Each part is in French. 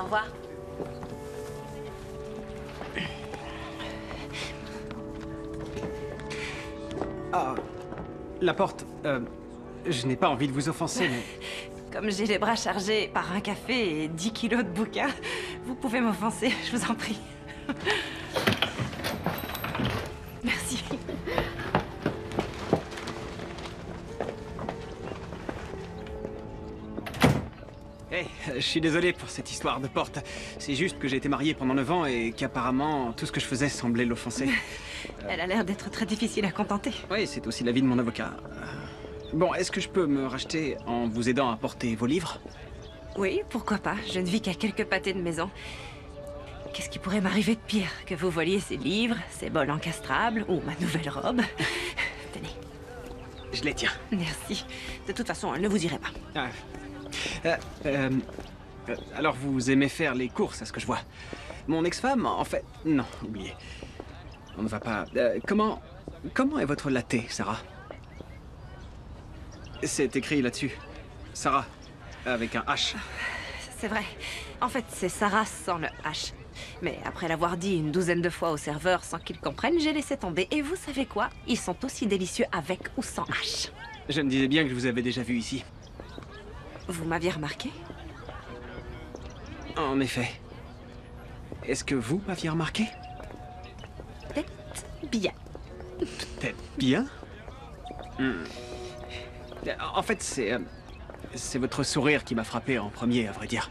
revoir. Ah, la porte. Je n'ai pas envie de vous offenser, mais... Comme j'ai les bras chargés par un café et 10 kilos de bouquins, vous pouvez m'offenser, je vous en prie. Merci. Hey, je suis désolé pour cette histoire de porte. C'est juste que j'ai été marié pendant 9 ans et qu'apparemment, tout ce que je faisais semblait l'offenser. Elle a l'air d'être très difficile à contenter. Oui, c'est aussi l'avis de mon avocat. Bon, est-ce que je peux me racheter en vous aidant à porter vos livres? Oui, pourquoi pas. Je ne vis qu'à quelques pâtés de maison. Qu'est-ce qui pourrait m'arriver de pire que vous voliez ces livres, ces bols encastrables ou ma nouvelle robe? Tenez. Je les tiens. Merci. De toute façon, elle ne vous irait pas. Alors, vous aimez faire les courses, à ce que je vois. Mon ex-femme, en fait... Non, oubliez. On ne va pas... Comment est votre latte, Sarah? C'est écrit là-dessus. Sarah, avec un H. C'est vrai. En fait, c'est Sarah sans le H. Mais après l'avoir dit une douzaine de fois au serveur sans qu'il comprenne, j'ai laissé tomber. Et vous savez quoi? Ils sont aussi délicieux avec ou sans H. Je me disais bien que je vous avais déjà vu ici. Vous m'aviez remarqué? En effet. Est-ce que vous m'aviez remarqué? Peut-être bien. Peut-être bien. En fait, c'est votre sourire qui m'a frappé en premier, à vrai dire.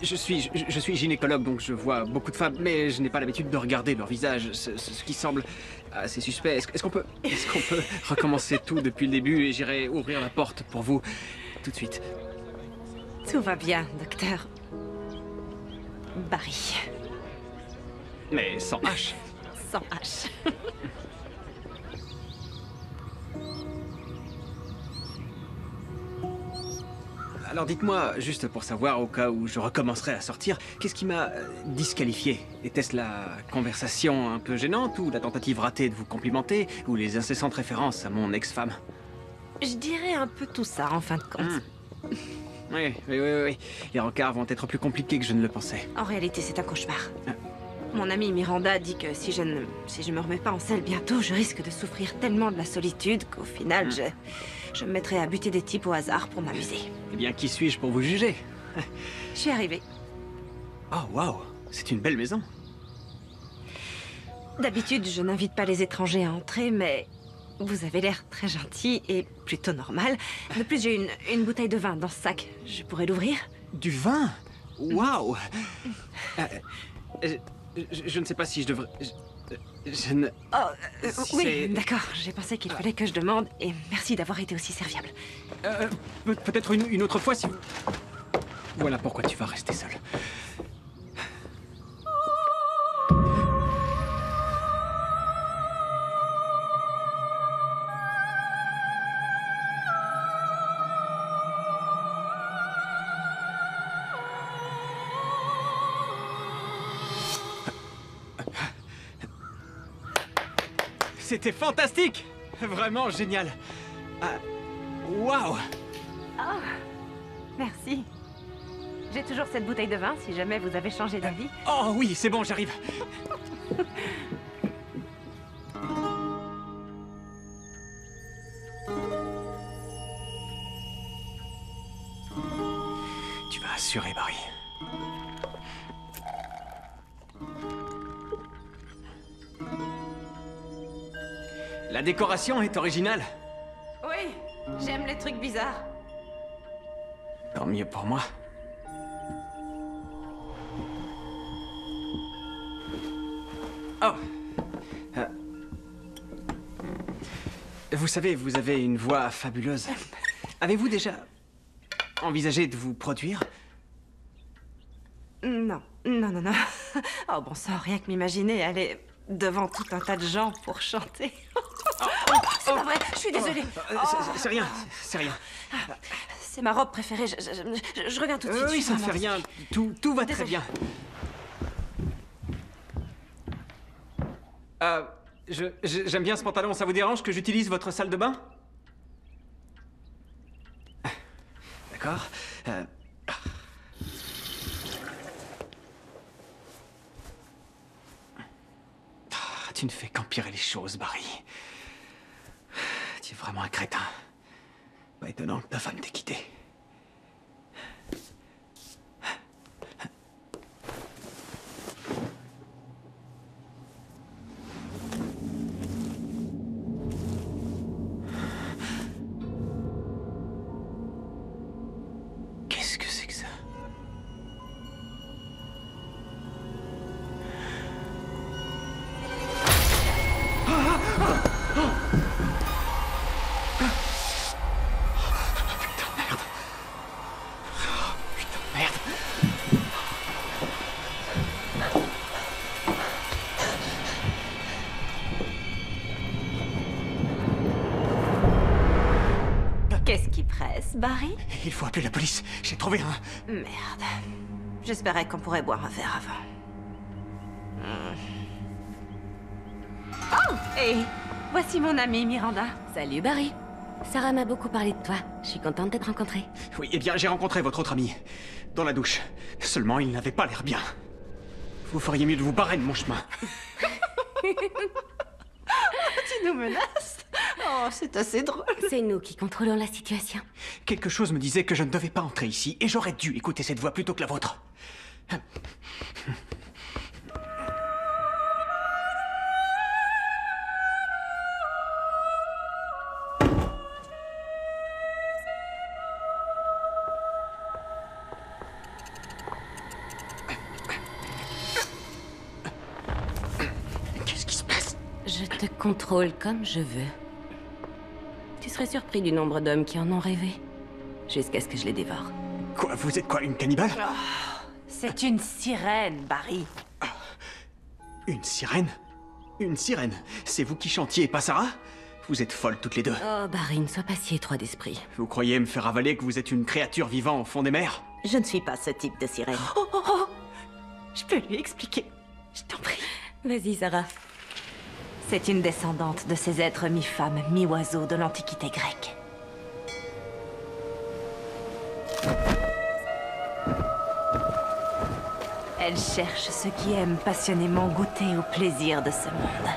Je suis gynécologue, donc je vois beaucoup de femmes, mais je n'ai pas l'habitude de regarder leur visage, ce qui semble assez suspect. Est-ce qu'on peut recommencer tout depuis le début et j'irai ouvrir la porte pour vous tout de suite? Tout va bien, docteur Barry. Mais sans H. Sans H. Alors dites-moi, juste pour savoir, au cas où je recommencerai à sortir, qu'est-ce qui m'a disqualifié? Était-ce la conversation un peu gênante, ou la tentative ratée de vous complimenter, ou les incessantes références à mon ex-femme? Je dirais un peu tout ça, en fin de compte. Oui. Les rencarts vont être plus compliqués que je ne le pensais. En réalité, c'est un cauchemar. Mon amie Miranda dit que si je me remets pas en selle bientôt, je risque de souffrir tellement de la solitude qu'au final, je me mettrai à buter des types au hasard pour m'amuser. Eh bien, qui suis-je pour vous juger? Je suis arrivée. Oh, waouh! C'est une belle maison. D'habitude, je n'invite pas les étrangers à entrer, mais vous avez l'air très gentil et plutôt normal. De plus, j'ai une bouteille de vin dans ce sac. Je pourrais l'ouvrir? Du vin? Waouh! Je ne sais pas si je devrais... Je ne... Oui, d'accord. J'ai pensé qu'il fallait que je demande, et merci d'avoir été aussi serviable. Peut-être une autre fois si vous... Voilà pourquoi tu vas rester seul. C'était fantastique! Vraiment génial! Waouh! Oh, merci. J'ai toujours cette bouteille de vin, si jamais vous avez changé d'avis. Oh oui, c'est bon, j'arrive. Tu vas assurer, Barry. La décoration est originale. Oui, j'aime les trucs bizarres. Tant mieux pour moi. Oh. Vous savez, vous avez une voix fabuleuse. Avez-vous déjà envisagé de vous produire? Non. Oh bon sang, rien que m'imaginer aller devant tout un tas de gens pour chanter. C'est pas vrai, je suis désolée. C'est rien, c'est rien. C'est ma robe préférée, je reviens tout de suite. Oui, ça ne fait rien, tout va très bien. J'aime bien ce pantalon, ça vous dérange que j'utilise votre salle de bain? D'accord. Tu ne fais qu'empirer les choses, Barry. Tu es vraiment un crétin. Pas étonnant que ta femme t'ait quitté. Qu'est-ce que c'est que ça? Qu'est-ce qui presse, Barry? Il faut appeler la police. J'ai trouvé un... Merde. J'espérais qu'on pourrait boire un verre avant. Oh! Et voici mon amie Miranda. Salut Barry. Sarah m'a beaucoup parlé de toi. Je suis contente d'être rencontrée. Oui, eh bien, j'ai rencontré votre autre ami. Dans la douche. Seulement, il n'avait pas l'air bien. Vous feriez mieux de vous barrer de mon chemin. Tu nous menaces? Oh, c'est assez drôle. C'est nous qui contrôlons la situation. Quelque chose me disait que je ne devais pas entrer ici, et j'aurais dû écouter cette voix plutôt que la vôtre. Qu'est-ce qui se passe? Je te contrôle comme je veux. Tu serais surpris du nombre d'hommes qui en ont rêvé. Jusqu'à ce que je les dévore. Quoi, vous êtes quoi, une cannibale? C'est une sirène, Barry. Une sirène? Une sirène? C'est vous qui chantiez, pas Sarah? Vous êtes folles toutes les deux. Oh Barry, ne sois pas si étroit d'esprit. Vous croyez me faire avaler que vous êtes une créature vivant au fond des mers? Je ne suis pas ce type de sirène. Oh! Je peux lui expliquer. Je t'en prie. Vas-y Sarah. C'est une descendante de ces êtres mi-femmes, mi-oiseaux de l'Antiquité grecque. Elle cherche ceux qui aiment passionnément goûter au plaisir de ce monde.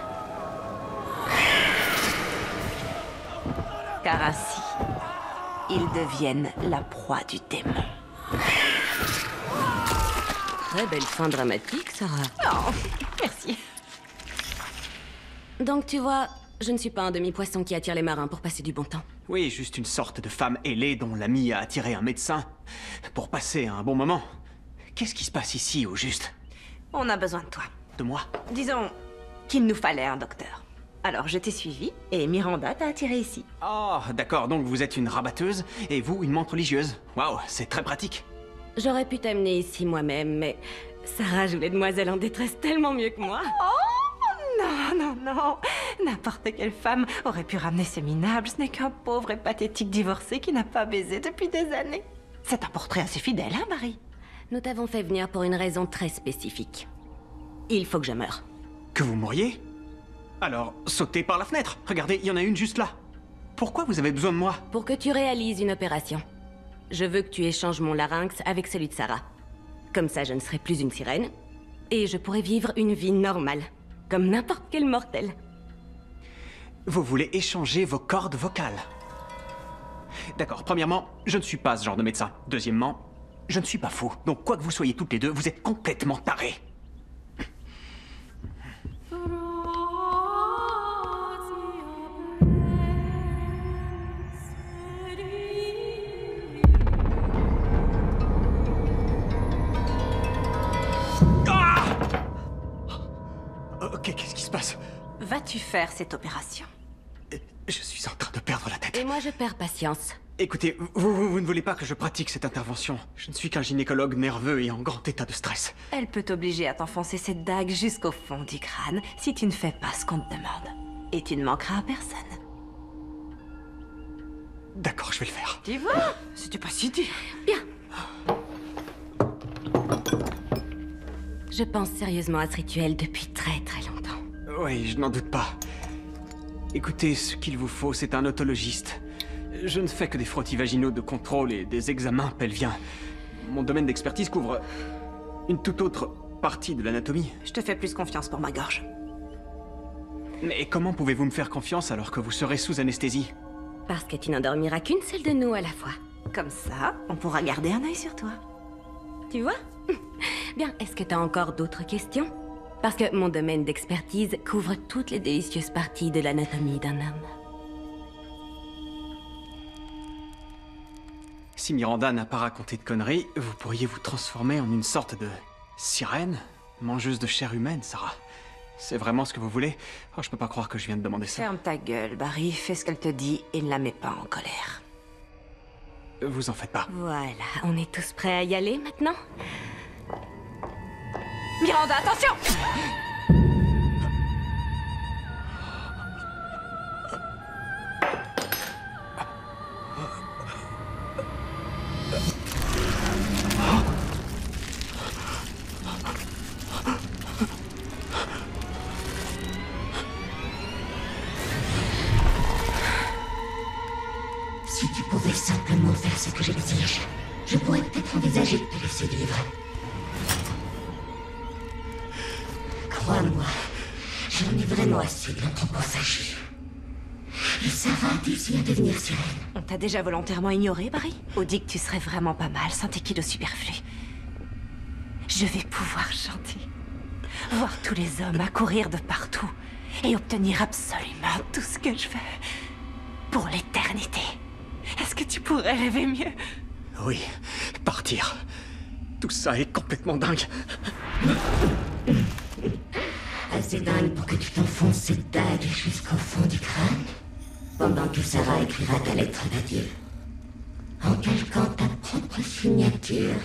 Car ainsi, ils deviennent la proie du démon. Très belle fin dramatique, Sarah. Oh, merci. Donc tu vois, je ne suis pas un demi-poisson qui attire les marins pour passer du bon temps. Oui, juste une sorte de femme ailée dont l'ami a attiré un médecin pour passer un bon moment. Qu'est-ce qui se passe ici, au juste? On a besoin de toi. De moi? Disons qu'il nous fallait un docteur. Alors je t'ai suivi et Miranda t'a attiré ici. Oh, d'accord, donc vous êtes une rabatteuse et vous une menthe religieuse. Waouh, c'est très pratique. J'aurais pu t'amener ici moi-même, mais Sarah joue les demoiselles en détresse tellement mieux que moi. Non. N'importe quelle femme aurait pu ramener ce minable. Ce n'est qu'un pauvre et pathétique divorcé qui n'a pas baisé depuis des années. C'est un portrait assez fidèle, hein, Barry? Nous t'avons fait venir pour une raison très spécifique. Il faut que je meure. Que vous mouriez? Alors, sautez par la fenêtre. Regardez, il y en a une juste là. Pourquoi vous avez besoin de moi? Pour que tu réalises une opération. Je veux que tu échanges mon larynx avec celui de Sarah. Comme ça, je ne serai plus une sirène. Et je pourrai vivre une vie normale. Comme n'importe quel mortel. Vous voulez échanger vos cordes vocales? D'accord, premièrement, je ne suis pas ce genre de médecin. Deuxièmement, je ne suis pas fou. Donc quoi que vous soyez toutes les deux, vous êtes complètement tarés. Ok, qu'est-ce qui se passe? Vas-tu faire cette opération? Je suis en train de perdre la tête. Et moi, je perds patience. Écoutez, vous ne voulez pas que je pratique cette intervention. Je ne suis qu'un gynécologue nerveux et en grand état de stress. Elle peut t'obliger à t'enfoncer cette dague jusqu'au fond du crâne si tu ne fais pas ce qu'on te demande. Et tu ne manqueras à personne. D'accord, je vais le faire. Tu vois? C'était pas si dur. Bien. Je pense sérieusement à ce rituel depuis très très longtemps. Oui, je n'en doute pas. Écoutez, ce qu'il vous faut, c'est un otologiste. Je ne fais que des frottis vaginaux de contrôle et des examens pelviens. Mon domaine d'expertise couvre une toute autre partie de l'anatomie. Je te fais plus confiance pour ma gorge. Mais comment pouvez-vous me faire confiance alors que vous serez sous anesthésie? Parce que tu n'endormiras qu'une seule de nous à la fois. Comme ça, on pourra garder un œil sur toi. Tu vois? Bien, est-ce que t'as encore d'autres questions? Parce que mon domaine d'expertise couvre toutes les délicieuses parties de l'anatomie d'un homme. Si Miranda n'a pas raconté de conneries, vous pourriez vous transformer en une sorte de sirène, mangeuse de chair humaine, Sarah. C'est vraiment ce que vous voulez? Oh, je peux pas croire que je viens de demander ça. Ferme ta gueule, Barry. Fais ce qu'elle te dit et ne la mets pas en colère. Vous en faites pas. Voilà, on est tous prêts à y aller maintenant? Miranda, attention! Si tu pouvais simplement faire ce que j'exige, je pourrais peut-être envisager de te laisser vivre. Crois-moi, j'en ai vraiment assez de l'anthropophagie. Et Sarah désire devenir sirène. On t'a déjà volontairement ignoré, Barry? On dit que tu serais vraiment pas mal sans tes kilos superflus. Je vais pouvoir chanter. Voir tous les hommes accourir de partout. Et obtenir absolument tout ce que je veux. Pour l'éternité. Est-ce que tu pourrais rêver mieux? Oui, partir. Tout ça est complètement dingue. Assez dingue pour que tu t'enfonces cette dague jusqu'au fond du crâne, pendant que Sarah écrira ta lettre d'adieu, en calquant ta propre signature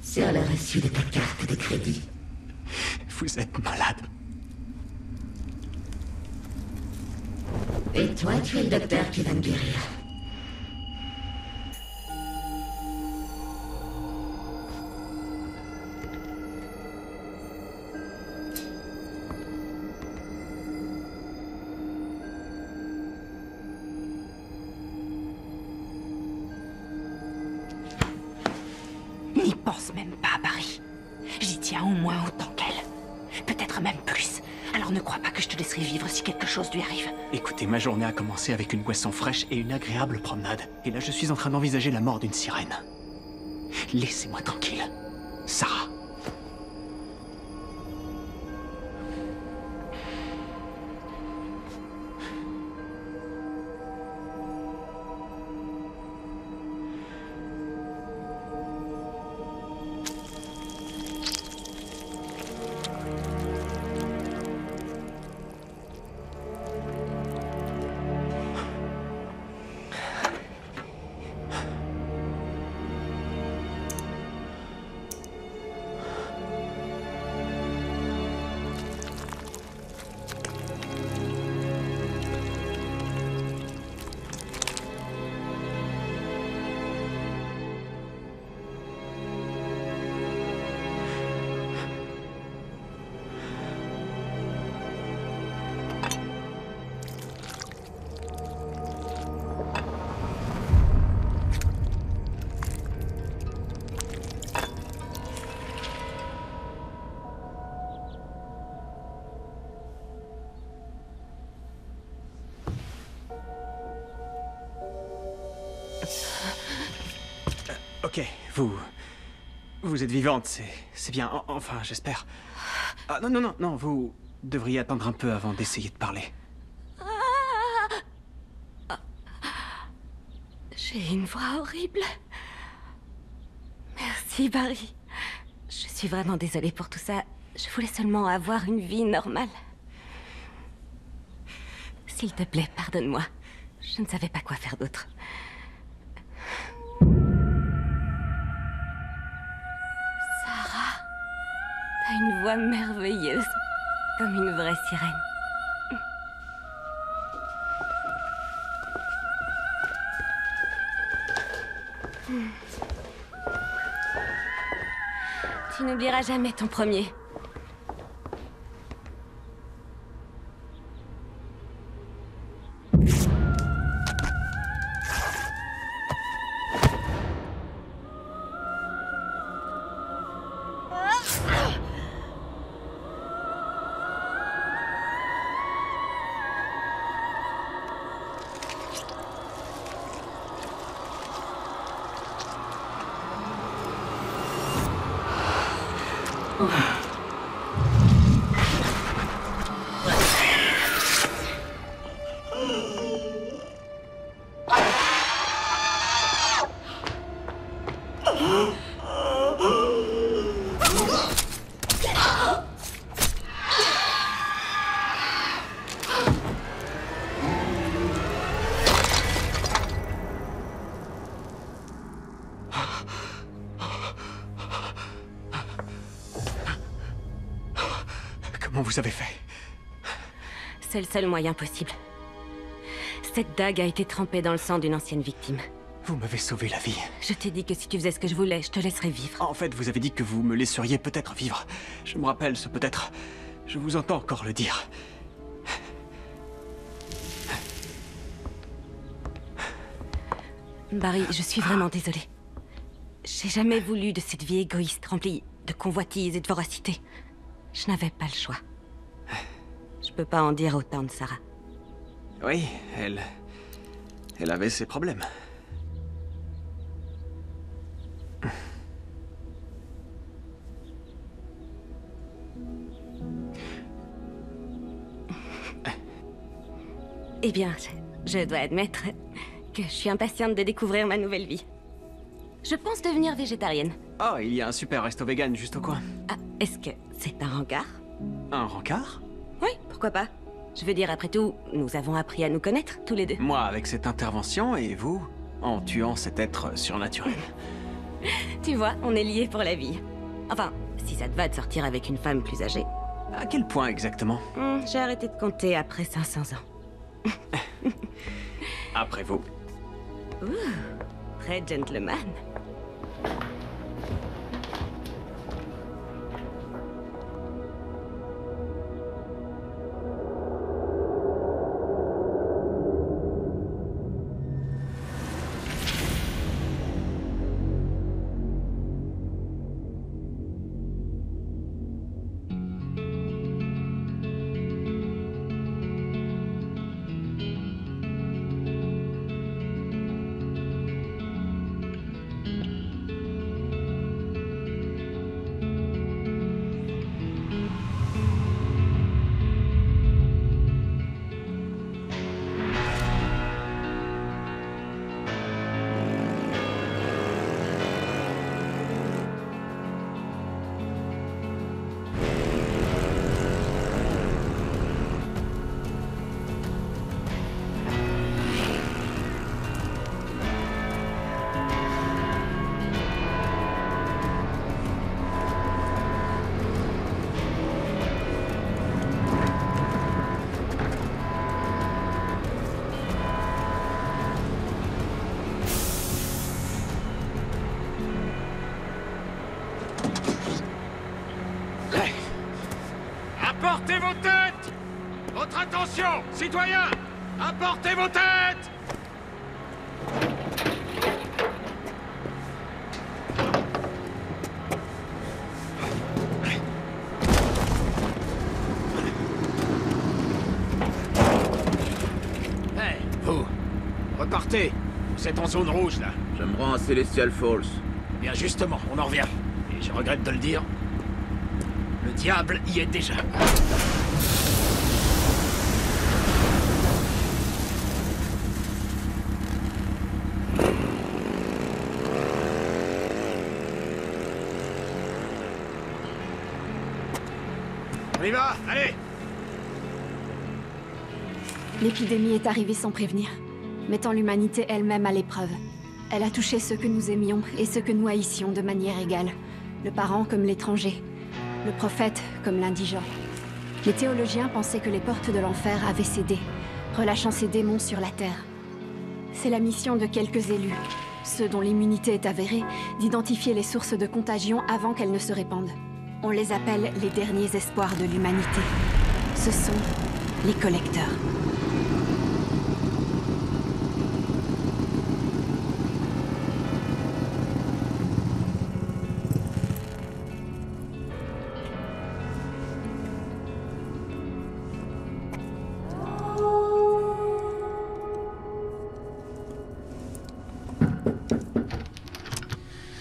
sur le reçu de ta carte de crédit. Vous êtes malade. Et toi, tu es le docteur qui va me guérir. N'y pense même pas, Barry. J'y tiens au moins autant qu'elle. Peut-être même plus. Alors ne crois pas que je te laisserai vivre si quelque chose lui arrive. Écoutez, ma journée a commencé avec une boisson fraîche et une agréable promenade. Et là, je suis en train d'envisager la mort d'une sirène. Laissez-moi tranquille. Sarah. Ok, vous êtes vivante, c'est bien. Enfin, j'espère. Ah non, non, non, non, vous devriez attendre un peu avant d'essayer de parler. J'ai une voix horrible. Merci, Barry. Je suis vraiment désolée pour tout ça. Je voulais seulement avoir une vie normale. S'il te plaît, pardonne-moi. Je ne savais pas quoi faire d'autre. Sarah, t'as une voix merveilleuse, comme une vraie sirène. Tu n'oublieras jamais ton premier. Comment vous avez fait? C'est le seul moyen possible. Cette dague a été trempée dans le sang d'une ancienne victime. Vous m'avez sauvé la vie. Je t'ai dit que si tu faisais ce que je voulais, je te laisserais vivre. En fait, vous avez dit que vous me laisseriez peut-être vivre. Je me rappelle ce peut-être. Je vous entends encore le dire. Barry, je suis vraiment désolée. J'ai jamais voulu de cette vie égoïste remplie de convoitises et de voracité. Je n'avais pas le choix. Je peux pas en dire autant de Sarah. Oui, elle avait ses problèmes. Eh bien, je dois admettre que je suis impatiente de découvrir ma nouvelle vie. Je pense devenir végétarienne. Oh, il y a un super resto vegan juste au coin. Ah, est-ce que c'est un rencard? Un rencard? Oui, pourquoi pas. Je veux dire, après tout, nous avons appris à nous connaître, tous les deux. Moi, avec cette intervention, et vous, en tuant cet être surnaturel. Tu vois, on est liés pour la vie. Enfin, si ça te va de sortir avec une femme plus âgée. À quel point exactement? J'ai arrêté de compter après 500 ans. Après vous. Ouh, très gentleman. Apportez vos têtes! Votre attention, citoyens! Apportez vos têtes! Hey, vous! Repartez! Vous êtes en zone rouge, là. Je me rends à Celestial Falls. Bien justement, on en revient. Et je regrette de le dire. Le diable y est déjà. On y va, allez! L'épidémie est arrivée sans prévenir, mettant l'humanité elle-même à l'épreuve. Elle a touché ceux que nous aimions et ceux que nous haïssions de manière égale. Le parent comme l'étranger, le prophète comme l'indigent. Les théologiens pensaient que les portes de l'enfer avaient cédé, relâchant ces démons sur la terre. C'est la mission de quelques élus, ceux dont l'immunité est avérée, d'identifier les sources de contagion avant qu'elles ne se répandent. On les appelle les derniers espoirs de l'humanité. Ce sont les collecteurs.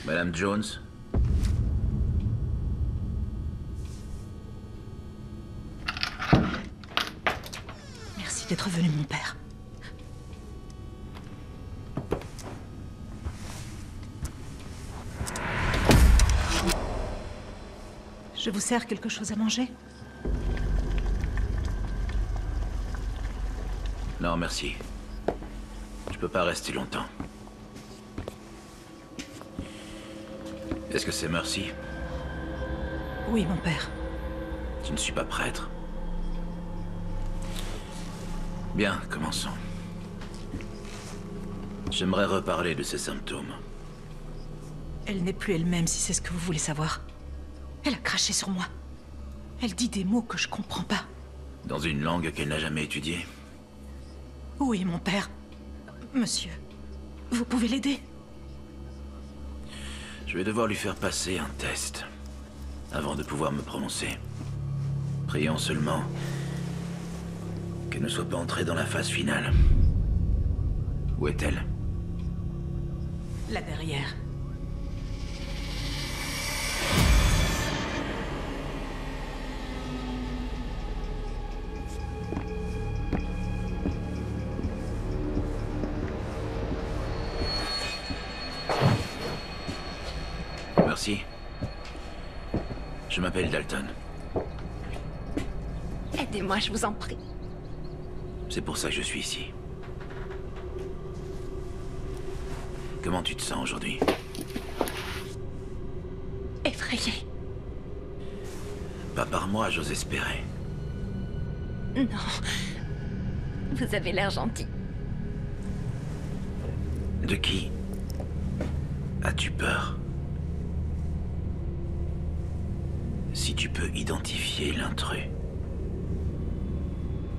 Madame Jones? Merci d'être venu, mon père. Je vous sers quelque chose à manger? Non, merci. Je peux pas rester longtemps. Est-ce que c'est Mercy? Oui, mon père. Je ne suis pas prêtre. Bien, commençons. J'aimerais reparler de ces symptômes. Elle n'est plus elle-même, si c'est ce que vous voulez savoir. Elle a craché sur moi. Elle dit des mots que je comprends pas. Dans une langue qu'elle n'a jamais étudiée. Où est mon père? Monsieur, vous pouvez l'aider? Je vais devoir lui faire passer un test avant de pouvoir me prononcer. Prions seulement qu'elle ne soit pas entrée dans la phase finale. Où est-elle? Là derrière. Merci. Je m'appelle Dalton. Aidez-moi, je vous en prie. C'est pour ça que je suis ici. Comment tu te sens aujourd'hui? Effrayée. Pas par moi, j'ose espérer. Non. Vous avez l'air gentil. De qui as-tu peur? Si tu peux identifier l'intrus,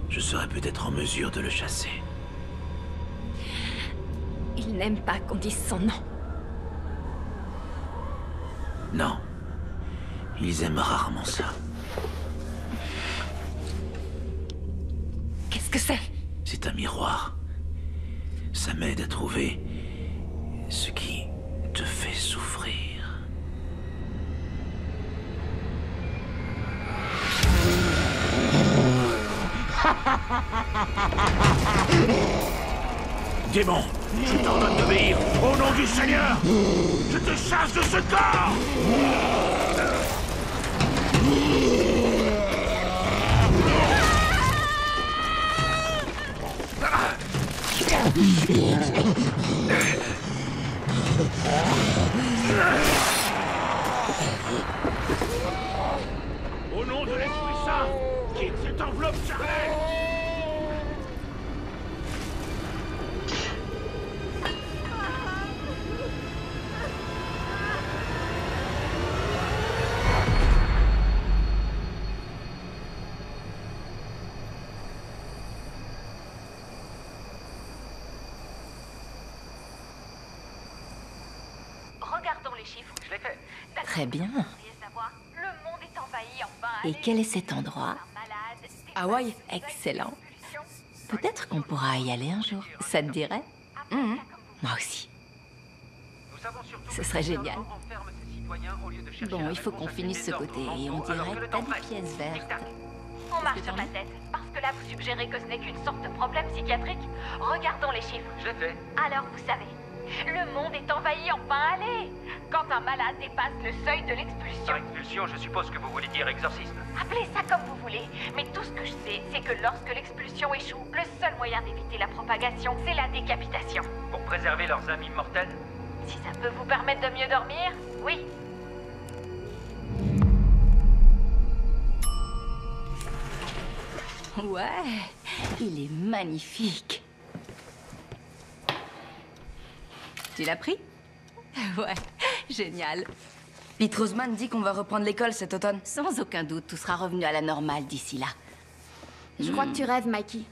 je serai peut-être en mesure de le chasser. Il n'aime pas qu'on dise son nom. Non. Ils aiment rarement ça. Qu'est-ce que c'est? C'est un miroir. Ça m'aide à trouver ce qui te fait souffrir. Démon, je t'ordonne d'obéir. Au nom du Seigneur, je te chasse de ce corps. Au nom de l'Esprit Saint, quitte cette enveloppe charnelle. Regardons les chiffres. Je l'ai fait. Très bien. Le monde est envahi en bas. Et quel est cet endroit? Hawaï? Excellent. Peut-être qu'on pourra y aller un jour. Ça te dirait? Moi aussi. Ce serait génial. Bon, il faut qu'on finisse ce côté et on dirait pas des pièces vertes. On marche sur la tête. Parce que là, vous suggérez que ce n'est qu'une sorte de problème psychiatrique. Regardons les chiffres. Je l'ai fait. Alors, vous savez, le monde est envahi en pain allé. Quand un malade dépasse le seuil de l'expulsion. Par expulsion, je suppose que vous voulez dire exorcisme. Appelez ça comme vous voulez. Mais tout ce que je sais, c'est que lorsque l'expulsion échoue, le seul moyen d'éviter la propagation, c'est la décapitation. Pour préserver leurs amis mortels? Si ça peut vous permettre de mieux dormir, oui. Ouais, il est magnifique. Tu l'as pris? Ouais, génial. Pete Roseman dit qu'on va reprendre l'école cet automne. Sans aucun doute, tout sera revenu à la normale d'ici là. Je crois que tu rêves, Mikey.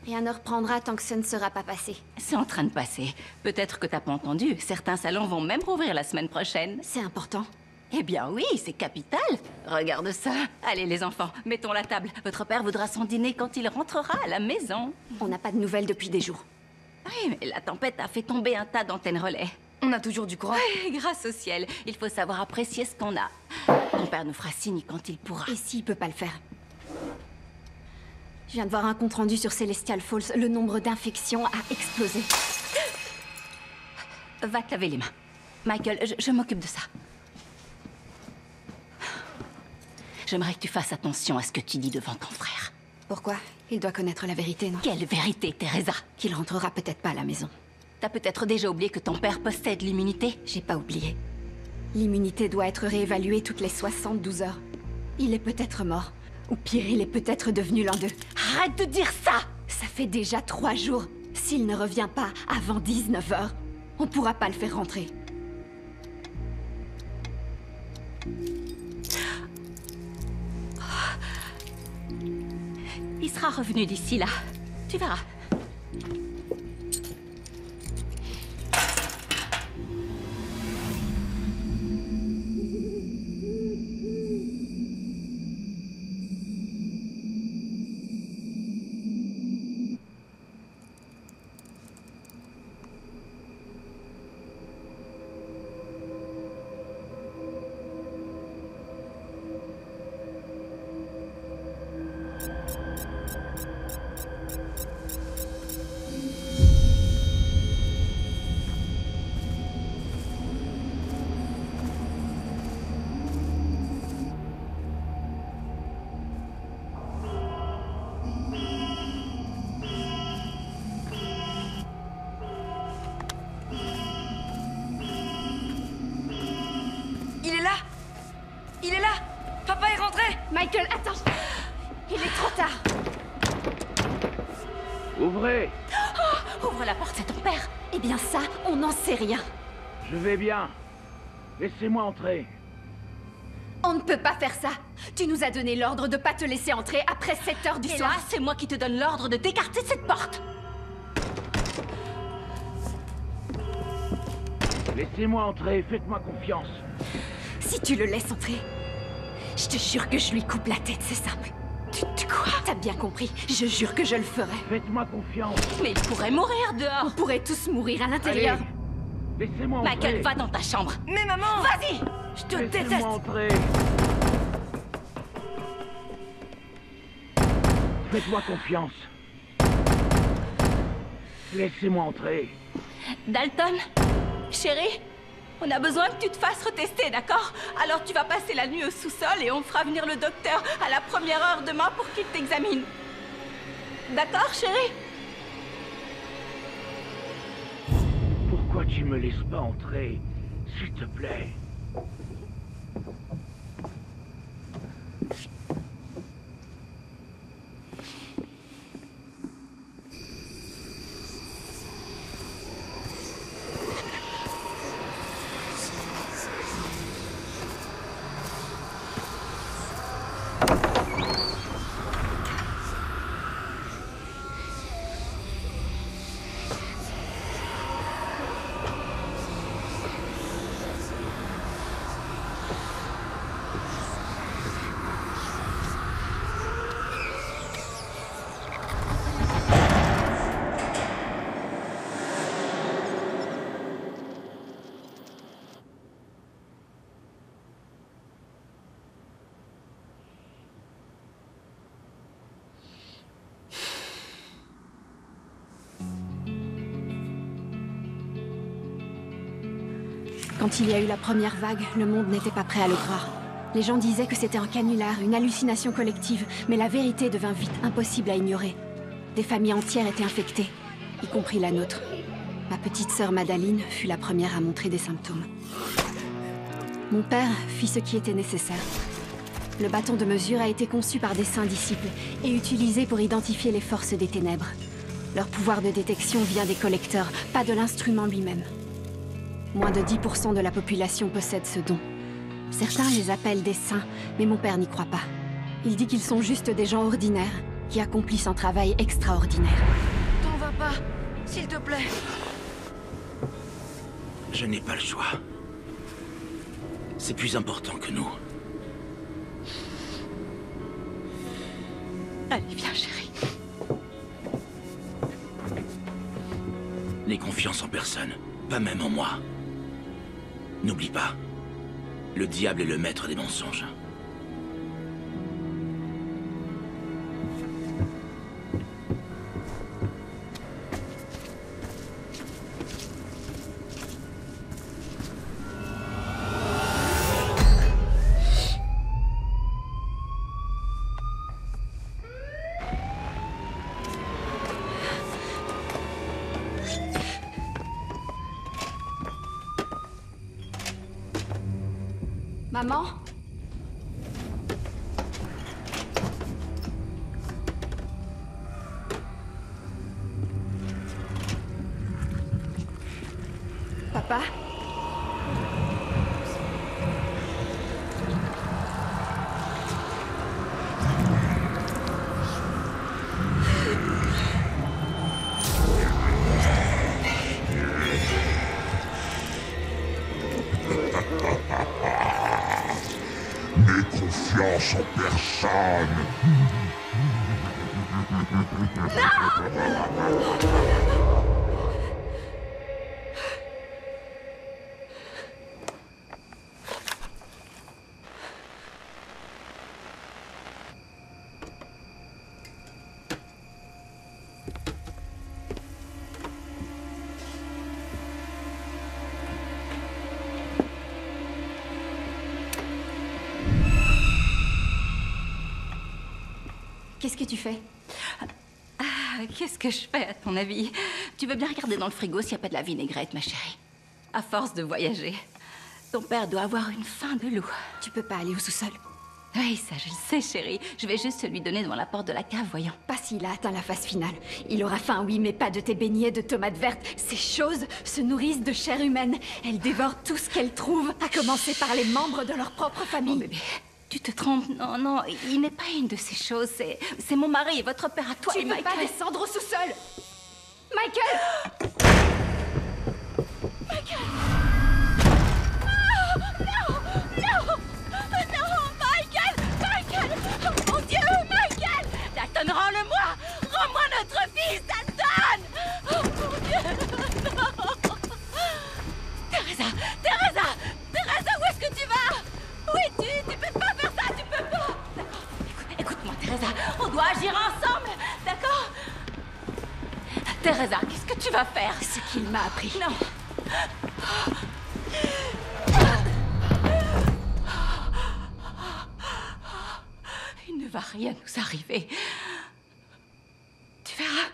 Rien ne reprendra tant que ce ne sera pas passé. C'est en train de passer. Peut-être que t'as pas entendu. Certains salons vont même rouvrir la semaine prochaine. C'est important. Eh bien oui, c'est capital. Regarde ça. Allez les enfants, mettons la table. Votre père voudra son dîner quand il rentrera à la maison. On n'a pas de nouvelles depuis des jours. Oui, mais la tempête a fait tomber un tas d'antennes relais. On a toujours du courant. Oui, grâce au ciel. Il faut savoir apprécier ce qu'on a. Ton père nous fera signe quand il pourra. Et s'il peut pas le faire? Je viens de voir un compte-rendu sur Celestial Falls. Le nombre d'infections a explosé. Va te laver les mains. Michael, je m'occupe de ça. J'aimerais que tu fasses attention à ce que tu dis devant ton frère. Pourquoi? Il doit connaître la vérité, non? Quelle vérité, Teresa? Qu'il rentrera peut-être pas à la maison. T'as peut-être déjà oublié que ton père possède l'immunité? J'ai pas oublié. L'immunité doit être réévaluée toutes les 72 heures. Il est peut-être mort. Ou pire, il est peut-être devenu l'un d'eux. Arrête de dire ça! Ça fait déjà 3 jours. S'il ne revient pas avant 19h, on pourra pas le faire rentrer. Il sera revenu d'ici là. Tu verras. Il est là! Papa est rentré! Michael, attends! Il est trop tard! Ouvrez! Oh, ouvre la porte, c'est ton père! Eh bien ça, on n'en sait rien. Je vais bien. Laissez-moi entrer. On ne peut pas faire ça. Tu nous as donné l'ordre de pas te laisser entrer après 7 heures du Et soir. là, c'est moi qui te donne l'ordre de t'écarter de cette porte! Laissez-moi entrer, faites-moi confiance. Si tu le laisses entrer, je te jure que je lui coupe la tête, c'est simple. Tu quoi? T'as bien compris, je jure que je le ferai. Faites-moi confiance. Mais il pourrait mourir dehors! On pourrait tous mourir à l'intérieur. Allez, laissez-moi entrer. Michael, va dans ta chambre! Mais maman! Vas-y! Je te Laissez-moi déteste! entrer. Faites-moi confiance. Laissez-moi entrer. Dalton? Chérie? On a besoin que tu te fasses retester, d'accord? Alors tu vas passer la nuit au sous-sol et on fera venir le docteur à la première heure demain pour qu'il t'examine. D'accord, chérie? Pourquoi tu me laisses pas entrer, s'il te plaît? Quand il y a eu la première vague, le monde n'était pas prêt à le croire. Les gens disaient que c'était un canular, une hallucination collective, mais la vérité devint vite impossible à ignorer. Des familles entières étaient infectées, y compris la nôtre. Ma petite sœur Madaline fut la première à montrer des symptômes. Mon père fit ce qui était nécessaire. Le bâton de mesure a été conçu par des saints disciples et utilisé pour identifier les forces des ténèbres. Leur pouvoir de détection vient des collecteurs, pas de l'instrument lui-même. Moins de 10% de la population possède ce don. Certains les appellent des saints, mais mon père n'y croit pas. Il dit qu'ils sont juste des gens ordinaires, qui accomplissent un travail extraordinaire. T'en vas pas, s'il te plaît. Je n'ai pas le choix. C'est plus important que nous. Allez, viens, chérie. N'aie confiance en personne, pas même en moi. N'oublie pas, le diable est le maître des mensonges. Maman? Papa? N'aie confiance en personne. Qu'est-ce que tu fais? Qu'est-ce que je fais, à ton avis? Tu veux bien regarder dans le frigo s'il n'y a pas de la vinaigrette, ma chérie? À force de voyager, ton père doit avoir une faim de loup. Tu peux pas aller au sous-sol? Oui, ça je le sais, chérie. Je vais juste lui donner devant la porte de la cave, voyons. Pas s'il a atteint la phase finale. Il aura faim, oui, mais pas de tes beignets de tomates vertes. Ces choses se nourrissent de chair humaine. Elles dévorent tout ce qu'elles trouvent, à commencer par les membres de leur propre famille. Oh, bébé, tu te trompes. Non, non, il n'est pas une de ces choses. C'est mon mari et votre père à toi tu et Michael. Tu peux pas descendre au sous-sol. Michael! Michael! Non! Michael! Michael! Oh mon Dieu, Michael! Dalton, rends-le-moi! Rends-moi notre fils, Dalton! Oh mon Dieu! Non! Teresa! Où est-ce que tu vas? Où es-tu? Tu peux pas faire ça, tu peux pas! D'accord, écoute-moi, Teresa, on doit agir ensemble, d'accord? Teresa, qu'est-ce que tu vas faire? Ce qu'il m'a appris. Non! Il ne va rien nous arriver. Tu verras.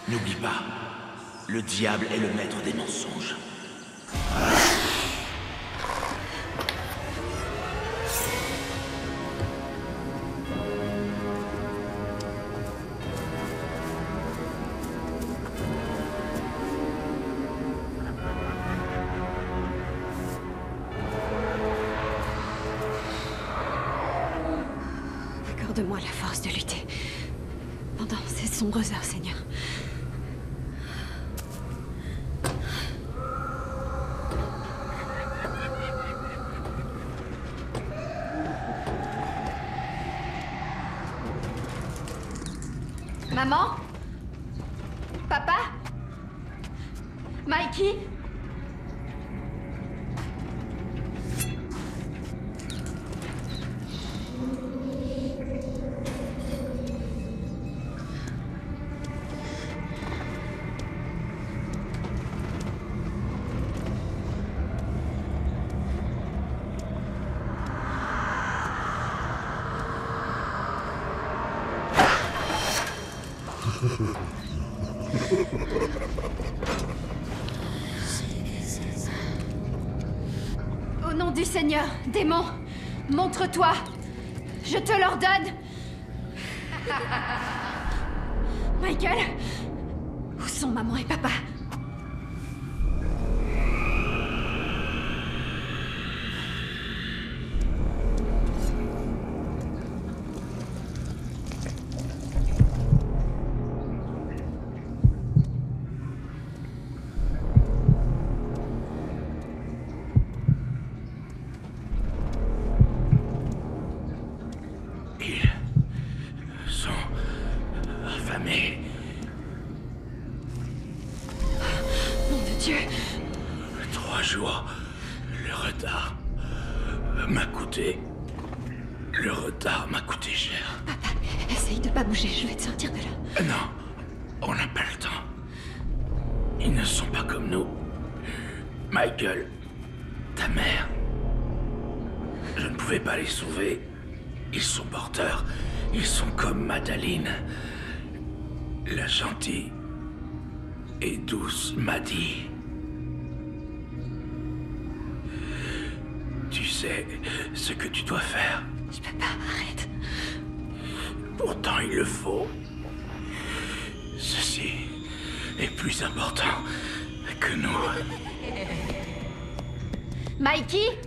N'oublie pas, le diable est le maître des mensonges. Accorde-moi la force de lutter pendant ces sombres heures, Seigneur. Maman? Papa? Mikey? Au nom du Seigneur, démon, montre-toi. Je te l'ordonne. Michael, où sont maman et papa? Dieu! 3 jours. Le retard m'a coûté... Le retard m'a coûté cher. Papa, essaye de pas bouger, je vais te sortir de là. Non, on n'a pas le temps. Ils ne sont pas comme nous. Michael, ta mère... Je ne pouvais pas les sauver. Ils sont porteurs Ils sont comme Madaline, la gentille et douce Maddy. Tu sais ce que tu dois faire. Je peux pas, arrête. Pourtant, il le faut. Ceci est plus important que nous. Mikey?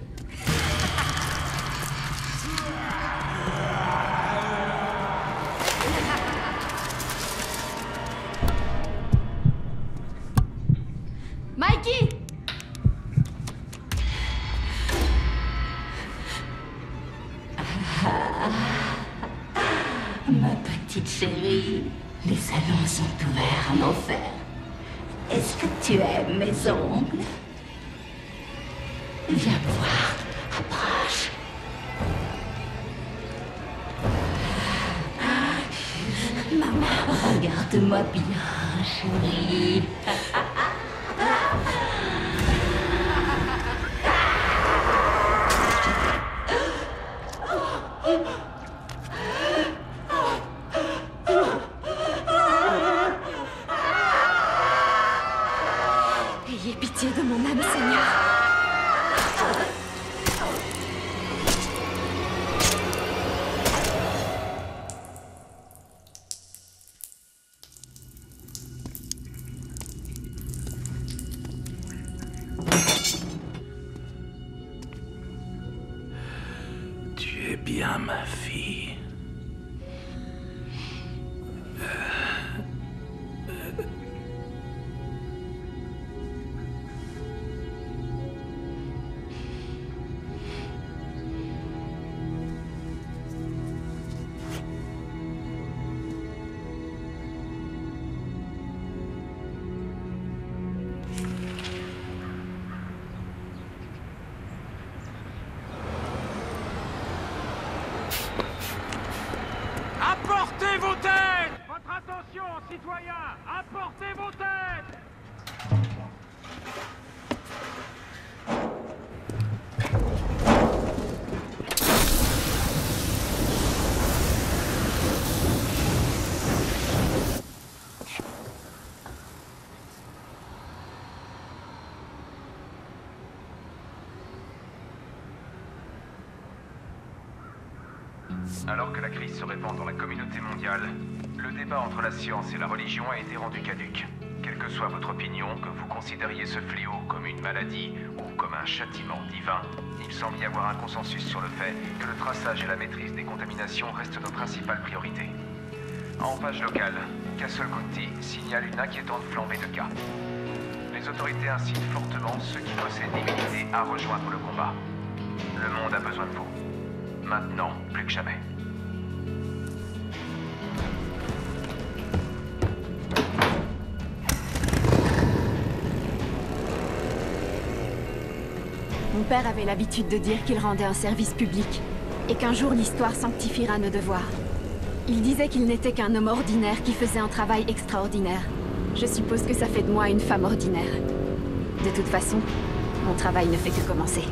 Mikey? Ma petite chérie, les salons sont ouverts en enfer. Est-ce que tu aimes mes ongles? Viens me voir, approche. Maman, regarde-moi bien, chérie. Ayez pitié de mon âme, Seigneur. Tu es bien ma fille. Apportez vos têtes! Votre attention, citoyens! Apportez vos têtes! Alors que la crise se répand dans la communauté mondiale, le débat entre la science et la religion a été rendu caduc. Quelle que soit votre opinion, que vous considériez ce fléau comme une maladie ou comme un châtiment divin, il semble y avoir un consensus sur le fait que le traçage et la maîtrise des contaminations restent nos principales priorités. En page locale, Castle County signale une inquiétante flambée de cas. Les autorités incitent fortement ceux qui possèdent l'immunité à rejoindre le combat. Le monde a besoin de vous. Maintenant, plus que jamais. Mon père avait l'habitude de dire qu'il rendait un service public, et qu'un jour l'histoire sanctifiera nos devoirs. Il disait qu'il n'était qu'un homme ordinaire qui faisait un travail extraordinaire. Je suppose que ça fait de moi une femme ordinaire. De toute façon, mon travail ne fait que commencer.